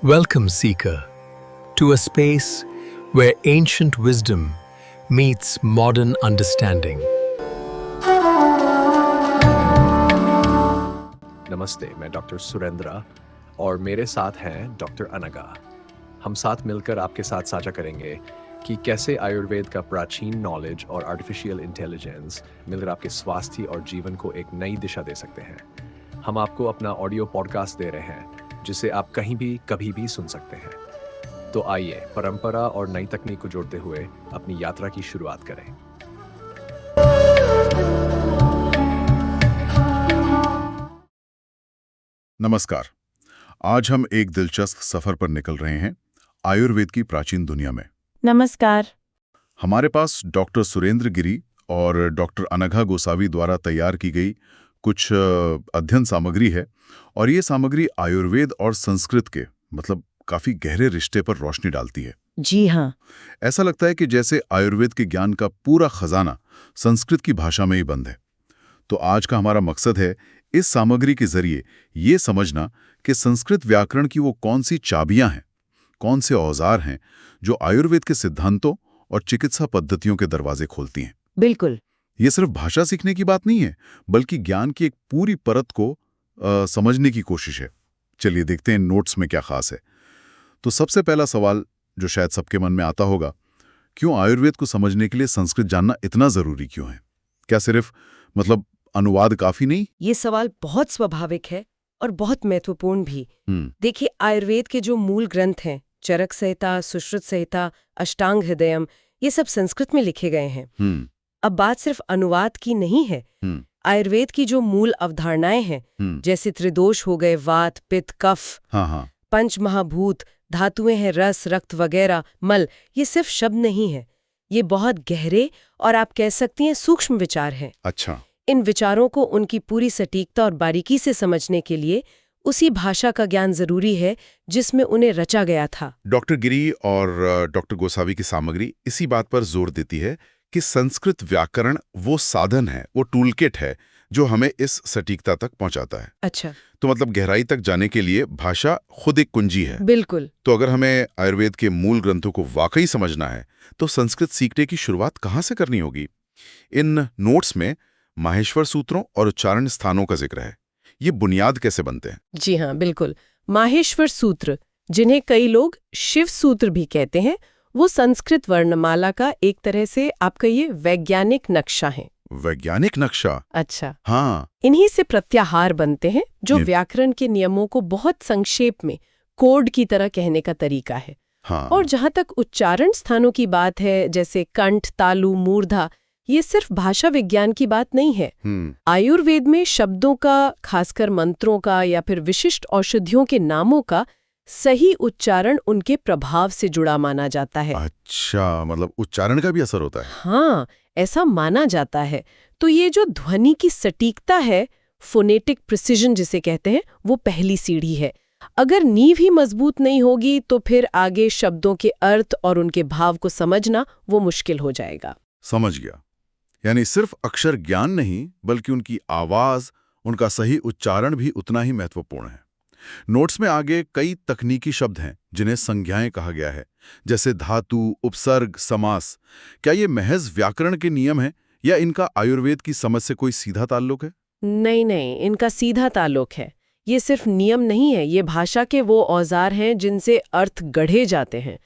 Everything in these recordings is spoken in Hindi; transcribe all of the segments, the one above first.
Welcome, Seeker, to a space where ancient wisdom meets modern understanding. नमस्ते, मैं डॉक्टर सुरेंद्र और मेरे साथ हैं डॉक्टर अनगा। हम साथ मिलकर आपके साथ साझा करेंगे कि कैसे आयुर्वेद का प्राचीन नॉलेज और आर्टिफिशियल इंटेलिजेंस मिलकर आपके स्वास्थ्य और जीवन को एक नई दिशा दे सकते हैं। हम आपको अपना ऑडियो पॉडकास्ट दे रहे हैं जिसे आप कहीं भी कभी भी सुन सकते हैं। तो आइए परंपरा और नई तकनीक को जोड़ते हुए अपनी यात्रा की शुरुआत करें। नमस्कार। आज हम एक दिलचस्प सफर पर निकल रहे हैं आयुर्वेद की प्राचीन दुनिया में। नमस्कार। हमारे पास डॉक्टर सुरेंद्र गिरी और डॉक्टर अनघा गोसावी द्वारा तैयार की गई कुछ अध्ययन सामग्री है और ये सामग्री आयुर्वेद और संस्कृत के काफी गहरे रिश्ते पर रोशनी डालती है। जी हाँ। ऐसा लगता है कि जैसे आयुर्वेद के ज्ञान का पूरा खजाना संस्कृत की भाषा में ही बंद है। तो आज का हमारा मकसद है इस सामग्री के जरिए ये समझना कि संस्कृत व्याकरण की वो कौन सी चाबियां हैं, कौन से औजार हैं जो आयुर्वेद के सिद्धांतों और चिकित्सा पद्धतियों के दरवाजे खोलती हैं। बिल्कुल। ये सिर्फ भाषा सीखने की बात नहीं है, बल्कि ज्ञान की एक पूरी परत को समझने की कोशिश है। चलिए देखते हैं नोट्स में क्या खास है। तो सबसे पहला सवाल जो शायद सबके मन में आता होगा, क्यों आयुर्वेद को समझने के लिए संस्कृत जानना इतना जरूरी क्यों है? क्या सिर्फ अनुवाद काफी नहीं? ये सवाल बहुत स्वाभाविक है और बहुत महत्वपूर्ण भी। देखिए, आयुर्वेद के जो मूल ग्रंथ हैं, चरक संहिता, सुश्रुत संहिता, अष्टांग हृदयम, ये सब संस्कृत में लिखे गए हैं। अब बात सिर्फ अनुवाद की नहीं है। आयुर्वेद की जो मूल अवधारणाएं हैं, जैसे त्रिदोष हो गए, वात, पित्त, कफ, पंच महाभूत, धातुएं हैं, रस, रक्त वगैरह, मल, ये सिर्फ शब्द नहीं है। ये बहुत गहरे और आप कह सकती हैं सूक्ष्म विचार हैं। अच्छा। इन विचारों को उनकी पूरी सटीकता और बारीकी से समझने के लिए उसी भाषा का ज्ञान जरूरी है जिसमें उन्हें रचा गया था। डॉक्टर गिरी और डॉक्टर गोसावी की सामग्री इसी बात पर जोर देती है कि संस्कृत व्याकरण वो साधन है, वो टूलकिट है जो हमें इस सटीकता तक पहुंचाता है। अच्छा। तो गहराई तक जाने के लिए भाषा खुद एक कुंजी है। बिल्कुल। तो अगर हमें आयुर्वेद के मूल ग्रंथों को वाकई समझना है तो संस्कृत सीखने की शुरुआत कहाँ से करनी होगी? इन नोट्स में माहेश्वर सूत्रों और उच्चारण स्थानों का जिक्र है। ये बुनियाद कैसे बनते हैं? जी हाँ, बिल्कुल। माहेश्वर सूत्र, जिन्हें कई लोग शिव सूत्र भी कहते हैं, वो संस्कृत वर्णमाला का एक तरह से आपका ये वैज्ञानिक नक्शा है। वैज्ञानिक नक्शा? अच्छा। हाँ। इन्हीं से प्रत्याहार बनते हैं जो व्याकरण के नियमों को बहुत संक्षेप में कोड की तरह कहने का तरीका है। हाँ। और जहाँ तक उच्चारण स्थानों की बात है, जैसे कंठ, तालु, मूर्धा, ये सिर्फ भाषा विज्ञान की बात नहीं है। आयुर्वेद में शब्दों का, खासकर मंत्रों का या फिर विशिष्ट औषधियों के नामों का सही उच्चारण उनके प्रभाव से जुड़ा माना जाता है। अच्छा, उच्चारण का भी असर होता है? हाँ, ऐसा माना जाता है। तो ये जो ध्वनि की सटीकता है, फोनेटिक प्रिसिजन जिसे कहते हैं, वो पहली सीढ़ी है। अगर नींव ही मजबूत नहीं होगी तो फिर आगे शब्दों के अर्थ और उनके भाव को समझना वो मुश्किल हो जाएगा। समझ गया। यानी सिर्फ अक्षर ज्ञान नहीं, बल्कि उनकी आवाज, उनका सही उच्चारण भी उतना ही महत्वपूर्ण है। नोट्स में आगे कई तकनीकी शब्द हैं जिन्हें संज्ञाएं कहा गया है, जैसे धातु, उपसर्ग, समास। क्या ये महज व्याकरण के नियम हैं या इनका आयुर्वेद की समझ से कोई सीधा ताल्लुक है? नहीं, इनका सीधा ताल्लुक है। ये सिर्फ नियम नहीं है, ये भाषा के वो औजार हैं जिनसे अर्थ गढ़े जाते हैं,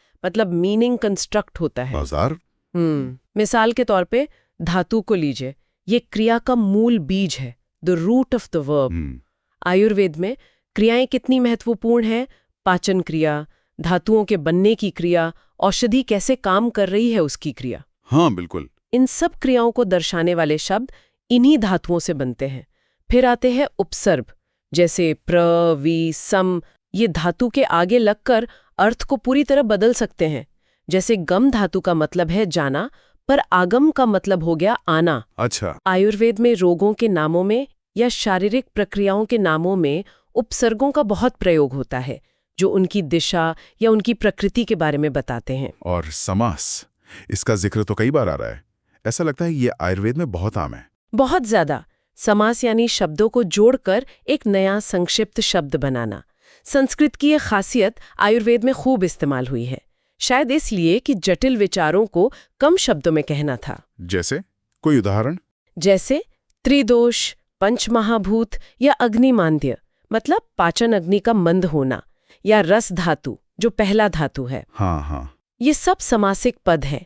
मीनिंग कंस्ट्रक्ट होता है। औजार? मिसाल के तौर पे धातु को लीजिए, ये क्रिया का मूल बीज है, the root of the verb. Ayurveda में क्रियाएं कितनी महत्वपूर्ण हैं? पाचन क्रिया, धातुओं के बनने की क्रिया, औषधि कैसे काम कर रही है उसकी क्रिया। हाँ, बिल्कुल। इन सब क्रियाओं को दर्शाने वाले शब्द इन्हीं धातुओं से बनते हैं। फिर आते हैं उपसर्ग, जैसे प्र, वी, सम। ये धातु के आगे लगकर अर्थ को पूरी तरह बदल सकते हैं। जैसे गम धातु का मतलब है जाना, पर आगम का मतलब हो गया आना। अच्छा। आयुर्वेद में रोगों के नामों में या शारीरिक प्रक्रियाओं के नामों में उपसर्गों का बहुत प्रयोग होता है, जो उनकी दिशा या उनकी प्रकृति के बारे में बताते हैं। और समास, इसका जिक्र तो कई बार आ रहा है। ऐसा लगता है ये आयुर्वेद में बहुत आम है। बहुत ज्यादा। समास यानी शब्दों को जोड़कर एक नया संक्षिप्त शब्द बनाना। संस्कृत की ये खासियत आयुर्वेद में खूब इस्तेमाल हुई है, शायद इसलिए कि जटिल विचारों को कम शब्दों में कहना था। जैसे कोई उदाहरण? जैसे त्रिदोष, पंचमहाभूत या अग्निमांद्य, मतलब पाचन अग्नि का मंद होना, या रस धातु जो पहला धातु है। हाँ। ये सब समासिक पद हैं।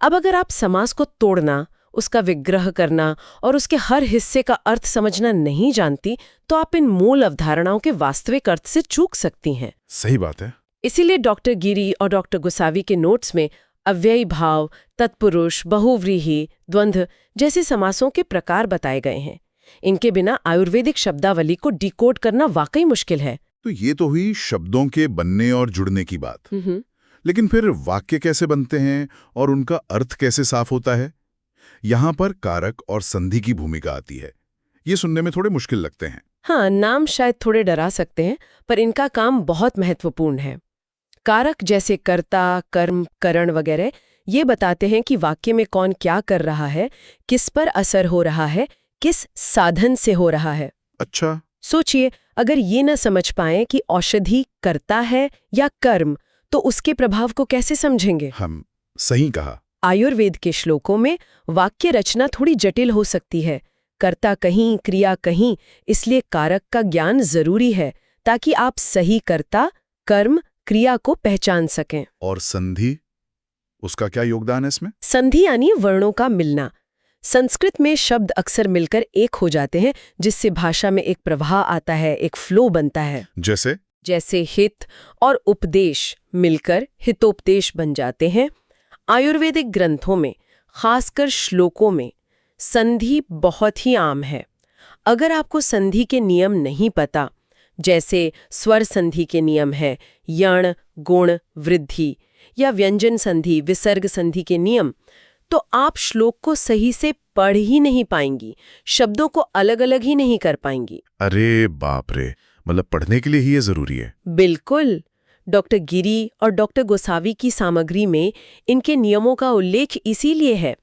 अब अगर आप समास को तोड़ना, उसका विग्रह करना और उसके हर हिस्से का अर्थ समझना नहीं जानती, तो आप इन मूल अवधारणाओं के वास्तविक अर्थ से चूक सकती हैं। सही बात है। इसीलिए डॉक्टर गिरी और डॉक्टर गोसावी के नोट्स में अव्ययी भाव, तत्पुरुष, बहुव्रीहि, द्वंद्व जैसे समासों के प्रकार बताए गए हैं। इनके बिना आयुर्वेदिक शब्दावली को डिकोड करना वाकई मुश्किल है। तो ये तो हुई शब्दों के बनने और जुड़ने की बात। लेकिन फिर वाक्य कैसे बनते हैं और उनका अर्थ कैसे साफ होता है? यहाँ पर कारक और संधि की भूमिका आती है। ये सुनने में थोड़े मुश्किल लगते हैं। हाँ, नाम शायद थोड़े डरा सकते हैं, पर इनका काम बहुत महत्वपूर्ण है। कारक जैसे कर्ता, कर्म, करण वगैरह ये बताते हैं कि वाक्य में कौन क्या कर रहा है, किस पर असर हो रहा है, किस साधन से हो रहा है। अच्छा। सोचिए, अगर ये न समझ पाएं कि औषधि कर्ता है या कर्म, तो उसके प्रभाव को कैसे समझेंगे? हम सही कहा। आयुर्वेद के श्लोकों में वाक्य रचना थोड़ी जटिल हो सकती है। कर्ता कहीं, क्रिया कहीं, इसलिए कारक का ज्ञान जरूरी है ताकि आप सही कर्ता, कर्म, क्रिया को पहचान सकें। और संधि, उसका क्या योगदान है इसमें? संधि यानी वर्णों का मिलना। संस्कृत में शब्द अक्सर मिलकर एक हो जाते हैं, जिससे भाषा में एक प्रवाह आता है, एक फ्लो बनता है। जैसे हित और उपदेश मिलकर हितोपदेश बन जाते हैं। आयुर्वेदिक ग्रंथों में, खासकर श्लोकों में, संधि बहुत ही आम है। अगर आपको संधि के नियम नहीं पता, जैसे स्वर संधि के नियम है यण, गुण, वृद्धि, या व्यंजन संधि, विसर्ग संधि के नियम, तो आप श्लोक को सही से पढ़ ही नहीं पाएंगी, शब्दों को अलग अलग ही नहीं कर पाएंगी। अरे बाप रे, मतलब पढ़ने के लिए ही ये जरूरी है? बिल्कुल। डॉक्टर गिरी और डॉक्टर गोसावी की सामग्री में इनके नियमों का उल्लेख इसीलिए है।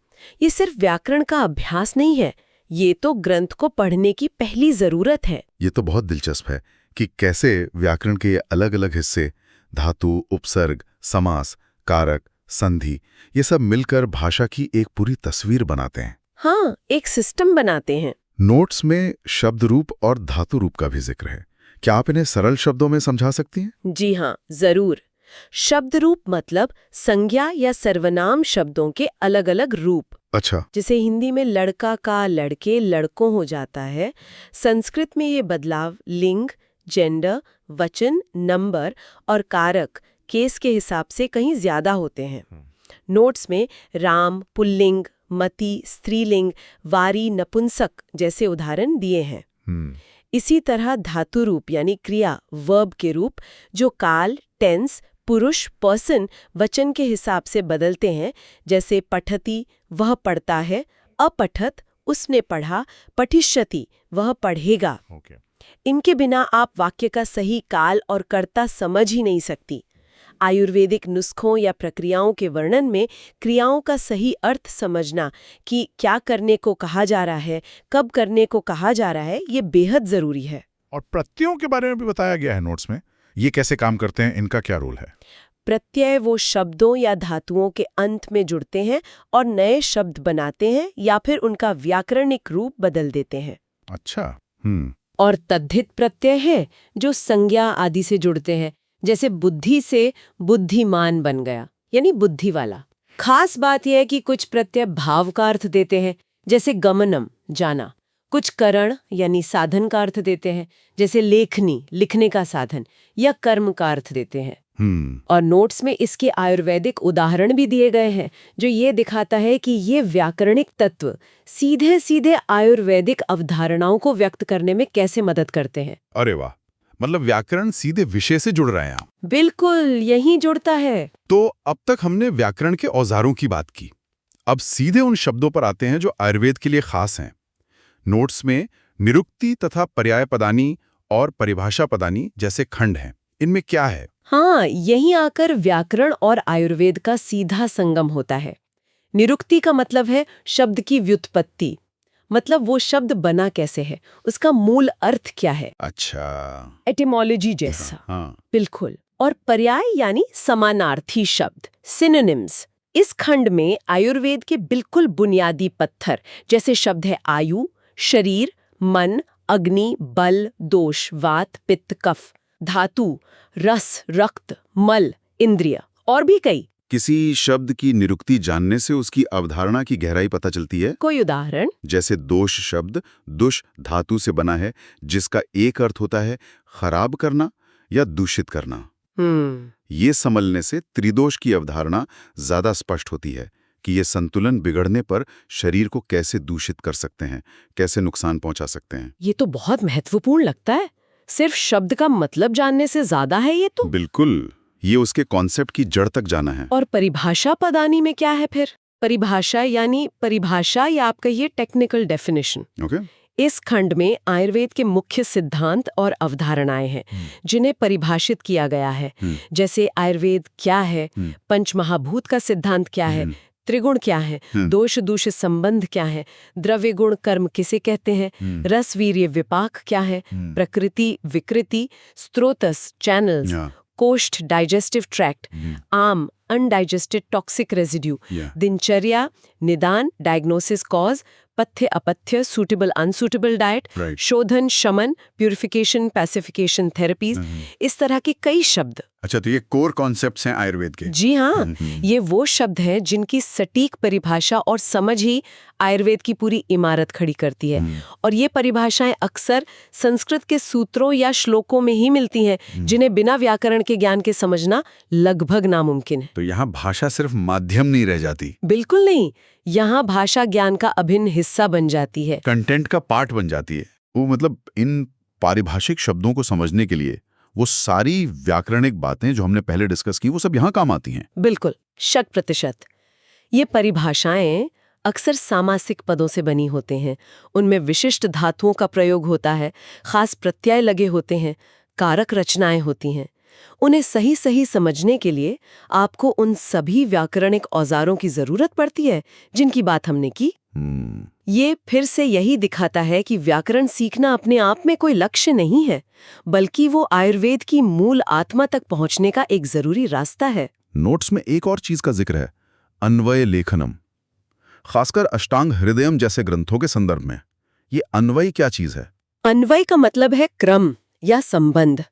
ये सिर्फ व्याकरण का अभ्यास नहीं है, ये तो ग्रंथ को पढ़ने की पहली जरूरत है। ये तो बहुत दिलचस्प है कि कैसे व्याकरण के अलग अलग हिस्से, धातु, उपसर्ग, समास, कारक, संधि, ये सब मिलकर भाषा की एक पूरी तस्वीर बनाते हैं। हाँ, एक सिस्टम बनाते हैं। नोट्स में शब्द रूप और धातु रूप का भी जिक्र है। क्या आप इन्हें सरल शब्दों में समझा सकती हैं? जी हाँ, जरूर। शब्द रूप मतलब संज्ञा या सर्वनाम शब्दों के अलग अलग रूप। अच्छा। जैसे हिंदी में लड़का का लड़के लड़कों हो जाता है, संस्कृत में ये बदलाव लिंग, जेंडर, वचन, नंबर और कारक, केस के हिसाब से कहीं ज्यादा होते हैं। नोट्स में राम, पुल्लिंग, मति, स्त्रीलिंग, वारी, नपुंसक जैसे उदाहरण दिए हैं। इसी तरह धातु रूप यानी क्रिया, वर्ब के रूप, जो काल, टेंस, पुरुष, पर्सन, वचन के हिसाब से बदलते हैं, जैसे पठति, वह पढ़ता है, अपठत, उसने पढ़ा, पठिष्यति, वह पढ़ेगा। इनके बिना आप वाक्य का सही काल और कर्ता समझ ही नहीं सकती। आयुर्वेदिक नुस्खों या प्रक्रियाओं के वर्णन में क्रियाओं का सही अर्थ समझना, कि क्या करने को कहा जा रहा है, कब करने को कहा जा रहा है, ये बेहद जरूरी है। और प्रत्ययों के बारे में भी बताया गया है नोट्स में। ये कैसे काम करते हैं, इनका क्या रोल है? प्रत्यय वो शब्दों या धातुओं के अंत में जुड़ते हैं और नए शब्द बनाते हैं या फिर उनका व्याकरणिक रूप बदल देते हैं। अच्छा। और तद्धित प्रत्यय है जो संज्ञा आदि से जुड़ते हैं, जैसे बुद्धि से बुद्धिमान बन गया, यानी बुद्धि वाला। खास बात यह है कि कुछ प्रत्यय भाव का अर्थ देते हैं, जैसे गमनम, जाना। कुछ करण यानी साधन का अर्थ देते हैं, जैसे लेखनी, लिखने का साधन, या कर्म का अर्थ देते हैं। और नोट्स में इसके आयुर्वेदिक उदाहरण भी दिए गए हैं, जो ये दिखाता है कि ये व्याकरणिक तत्व सीधे सीधे आयुर्वेदिक अवधारणाओं को व्यक्त करने में कैसे मदद करते हैं। अरे वाह, मतलब व्याकरण सीधे विषय से जुड़ रहे हैं आप। बिल्कुल, यही जुड़ता है। तो अब तक हमने व्याकरण के औजारों की बात की, अब सीधे उन शब्दों पर आते हैं जो आयुर्वेद के लिए खास हैं। नोट्स में निरुक्ति तथा पर्याय पदानी और परिभाषा पदानी जैसे खंड हैं, इनमें क्या है? हाँ, यहीं आकर व्याकरण और आयुर्वेद का सीधा संगम होता है। निरुक्ति का मतलब है शब्द की व्युत्पत्ति, मतलब वो शब्द बना कैसे है, उसका मूल अर्थ क्या है, अच्छा। एटिमोलॉजी जैसा। हाँ। बिल्कुल। और पर्याय यानी समानार्थी शब्द, सिनोनिम्स। इस खंड में आयुर्वेद के बिल्कुल बुनियादी पत्थर जैसे शब्द है आयु, शरीर, मन, अग्नि, बल, दोष, वात, पित्त, कफ, धातु, रस, रक्त, मल, इंद्रिय और भी कई। किसी शब्द की निरुक्ति जानने से उसकी अवधारणा की गहराई पता चलती है। कोई उदाहरण? जैसे दोष शब्द दुष धातु से बना है, जिसका एक अर्थ होता है खराब करना या दूषित करना। ये समझने से त्रिदोष की अवधारणा ज्यादा स्पष्ट होती है कि ये संतुलन बिगड़ने पर शरीर को कैसे दूषित कर सकते हैं, कैसे नुकसान पहुंचा सकते हैं। ये तो बहुत महत्वपूर्ण लगता है। सिर्फ शब्द का मतलब जानने से ज्यादा है ये तो। बिल्कुल, ये उसके कॉन्सेप्ट की जड़ तक जाना है। और परिभाषा पदानी में क्या है फिर? परिभाषा यानी परिभाषा या आप कहिए टेक्निकल डेफिनेशन। ओके। इस खंड में आयुर्वेद के मुख्य सिद्धांत और अवधारणाएं हैं जिन्हें परिभाषित किया गया है। जैसे आयुर्वेद क्या है, पंचमहाभूत का सिद्धांत क्या है, त्रिगुण क्या है, दोष दूष संबंध क्या है, द्रव्य गुण कर्म किसे कहते हैं, रस वीर्य विपाक क्या है, प्रकृति विकृति, स्त्रोतस चैनल्स, कोष्ठ डाइजेस्टिव ट्रैक्ट, आम अनडाइजेस्टेड टॉक्सिक रेजिड्यू, दिनचर्या, निदान डायग्नोसिस कॉज, पथ्य अपथ्य सूटेबल अनसूटेबल डाइट, शोधन शमन, प्यूरिफिकेशन पैसिफिकेशन थेरेपीज, इस तरह के कई शब्द। अच्छा, तो ये कोर कॉन्सेप्ट्स हैं आयुर्वेद के। जी हाँ, ये वो शब्द हैं जिनकी सटीक परिभाषा और समझ ही आयुर्वेद की पूरी इमारत खड़ी करती है। और ये परिभाषाएं अक्सर संस्कृत के सूत्रों या श्लोकों में ही मिलती हैं, जिन्हें बिना व्याकरण के ज्ञान के समझना लगभग नामुमकिन है। तो यहाँ भाषा सिर्फ माध्यम नहीं रह जाती। बिल्कुल नहीं, यहाँ भाषा ज्ञान का अभिन्न हिस्सा बन जाती है, कंटेंट का पार्ट बन जाती है। वो मतलब इन पारिभाषिक शब्दों को समझने के लिए वो सारी व्याकरणिक बातें जो हमने पहले डिस्कस की वो सब यहाँ काम आती हैं। बिल्कुल, 100%। ये परिभाषाएं अक्सर सामासिक पदों से बनी होते हैं। उनमें विशिष्ट धातुओं का प्रयोग होता है, खास प्रत्यय लगे होते हैं, कारक रचनाएं होती हैं। उन्हें सही सही समझने के लिए आपको उन सभी व्याकरणिक औजारों की जरूरत पड़ती है जिनकी बात हमने की। ये फिर से यही दिखाता है कि व्याकरण सीखना अपने आप में कोई लक्ष्य नहीं है, बल्कि वो आयुर्वेद की मूल आत्मा तक पहुंचने का एक जरूरी रास्ता है। नोट्स में एक और चीज का जिक्र है, अन्वय लेखनम, खासकर अष्टांग हृदयम जैसे ग्रंथों के संदर्भ में। ये अन्वय क्या चीज है? अन्वय का मतलब है क्रम या संबंध।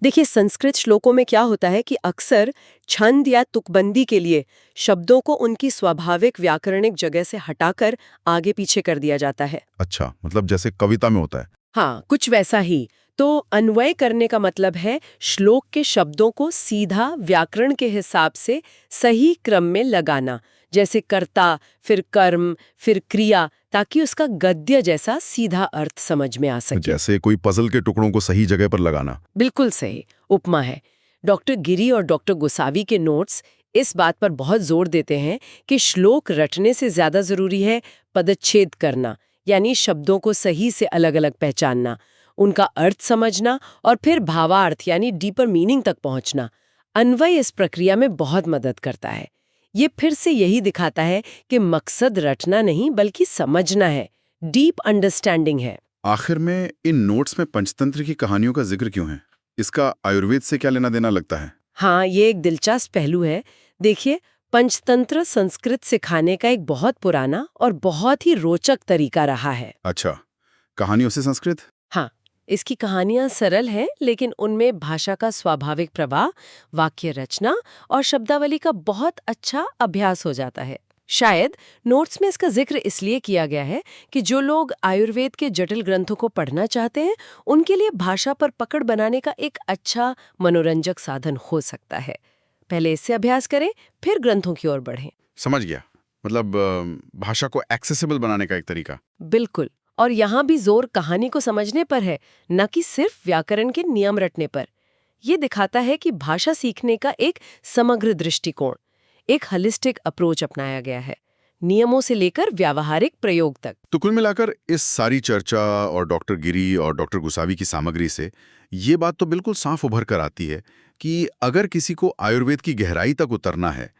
देखिए, संस्कृत श्लोकों में क्या होता है कि अक्सर छंद या तुकबंदी के लिए शब्दों को उनकी स्वाभाविक व्याकरणिक जगह से हटाकर आगे पीछे कर दिया जाता है। अच्छा, मतलब जैसे कविता में होता है। हाँ, कुछ वैसा ही। तो अन्वय करने का मतलब है श्लोक के शब्दों को सीधा व्याकरण के हिसाब से सही क्रम में लगाना, जैसे कर्ता, फिर कर्म, फिर क्रिया, ताकि उसका गद्य जैसा सीधा अर्थ समझ में आ सके। जैसे कोई पजल के टुकड़ों को सही जगह पर लगाना। बिल्कुल सही उपमा है। डॉक्टर गिरी और डॉक्टर गोसावी के नोट्स इस बात पर बहुत जोर देते हैं कि श्लोक रटने से ज्यादा जरूरी है पदच्छेद करना, यानी शब्दों को सही से अलग अलग पहचानना, उनका अर्थ समझना और फिर भावार्थ यानी डीपर मीनिंग तक पहुंचना। अन्वय इस प्रक्रिया में बहुत मदद करता है। ये फिर से यही दिखाता है कि मकसद रटना नहीं बल्कि समझना है, डीप अंडरस्टैंडिंग है। आखिर में इन नोट्स में पंचतंत्र की कहानियों का जिक्र क्यों है? इसका आयुर्वेद से क्या लेना देना लगता है? हाँ, ये एक दिलचस्प पहलू है। देखिए, पंचतंत्र संस्कृत सिखाने का एक बहुत पुराना और बहुत ही रोचक तरीका रहा है। अच्छा, कहानियों से संस्कृत? हाँ, इसकी कहानियां सरल हैं, लेकिन उनमें भाषा का स्वाभाविक प्रवाह, वाक्य रचना और शब्दावली का बहुत अच्छा अभ्यास हो जाता है। शायद नोट्स में इसका जिक्र इसलिए किया गया है कि जो लोग आयुर्वेद के जटिल ग्रंथों को पढ़ना चाहते हैं, उनके लिए भाषा पर पकड़ बनाने का एक अच्छा मनोरंजक साधन हो सकता है। पहले इससे अभ्यास करें, फिर ग्रंथों की ओर बढ़ें। समझ गया, मतलब भाषा को एक्सेसिबल बनाने का एक तरीका। बिल्कुल, और यहाँ भी जोर कहानी को समझने पर है, न कि सिर्फ व्याकरण के नियम रटने पर। ये दिखाता है कि भाषा सीखने का एक समग्र दृष्टिकोण, एक होलिस्टिक अप्रोच अपनाया गया है, नियमों से लेकर व्यावहारिक प्रयोग तक। तो कुल मिलाकर इस सारी चर्चा और डॉक्टर गिरी और डॉक्टर गोसावी की सामग्री से ये बात तो बिल्कुल साफ उभर कर आती है कि अगर किसी को आयुर्वेद की गहराई तक उतरना है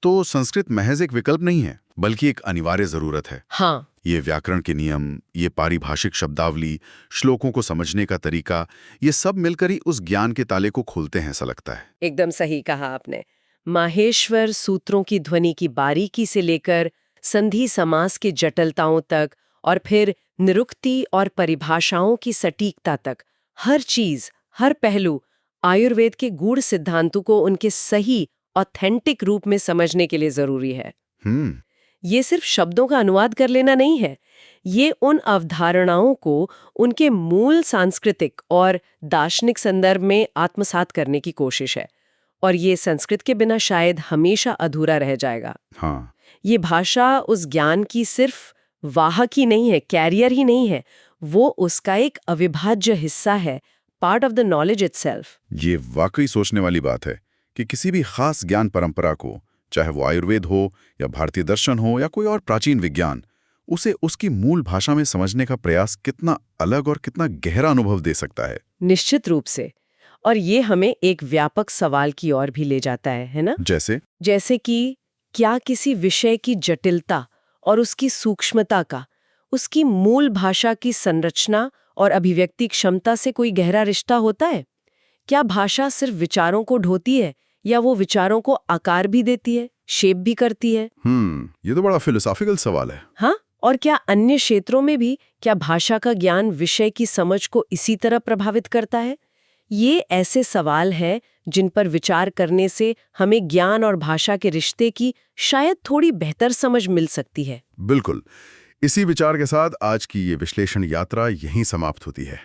तो संस्कृत महज एक विकल्प नहीं है, बल्कि एक अनिवार्य जरूरत है। हाँ, ये व्याकरण के नियम, ये पारिभाषिक शब्दावली, श्लोकों को समझने का तरीका, ये सब मिलकर ही उस ज्ञान के ताले को खोलते हैं, ऐसा लगता है। एकदम सही कहा आपने। माहेश्वर सूत्रों की ध्वनि की बारीकी से लेकर संधि समास की जटिलताओं तक और फिर निरुक्ति और परिभाषाओं की सटीकता तक, हर चीज, हर पहलू आयुर्वेद के गूढ़ सिद्धांतों को उनके सही ऑथेंटिक रूप में समझने के लिए जरूरी है। ये सिर्फ शब्दों का अनुवाद कर लेना नहीं है, ये उन अवधारणाओं को उनके मूल सांस्कृतिक और दार्शनिक संदर्भ में आत्मसात करने की कोशिश है। और ये संस्कृत के बिना शायद हमेशा अधूरा रह जाएगा। हाँ, ये भाषा उस ज्ञान की सिर्फ वाहक ही नहीं है, कैरियर ही नहीं है, वो उसका एक अविभाज्य हिस्सा है, part of the knowledge itself. ये वाकई सोचने वाली बात है कि किसी भी खास ज्ञान परंपरा को, चाहे वो आयुर्वेद हो या भारतीय दर्शन हो या कोई और प्राचीन विज्ञान, उसे उसकी मूल भाषा में समझने का प्रयास कितना अलग और कितना गहरा अनुभव दे सकता है। निश्चित रूप से। और ये हमें एक व्यापक सवाल की ओर भी ले जाता है ना? जैसे कि क्या किसी विषय की जटिलता और उसकी सूक्ष्मता का उसकी मूल भाषा की संरचना और अभिव्यक्ति क्षमता से कोई गहरा रिश्ता होता है? क्या भाषा सिर्फ विचारों को ढोती है या वो विचारों को आकार भी देती है, शेप भी करती है? ये तो बड़ा फिलोसॉफिकल सवाल है। हाँ, और क्या अन्य क्षेत्रों में भी क्या भाषा का ज्ञान विषय की समझ को इसी तरह प्रभावित करता है? ये ऐसे सवाल हैं जिन पर विचार करने से हमें ज्ञान और भाषा के रिश्ते की शायद थोड़ी बेहतर समझ मिल सकती है। बिल्कुल। इसी विचार के साथ आज की ये विश्लेषण यात्रा यहीं समाप्त होती है।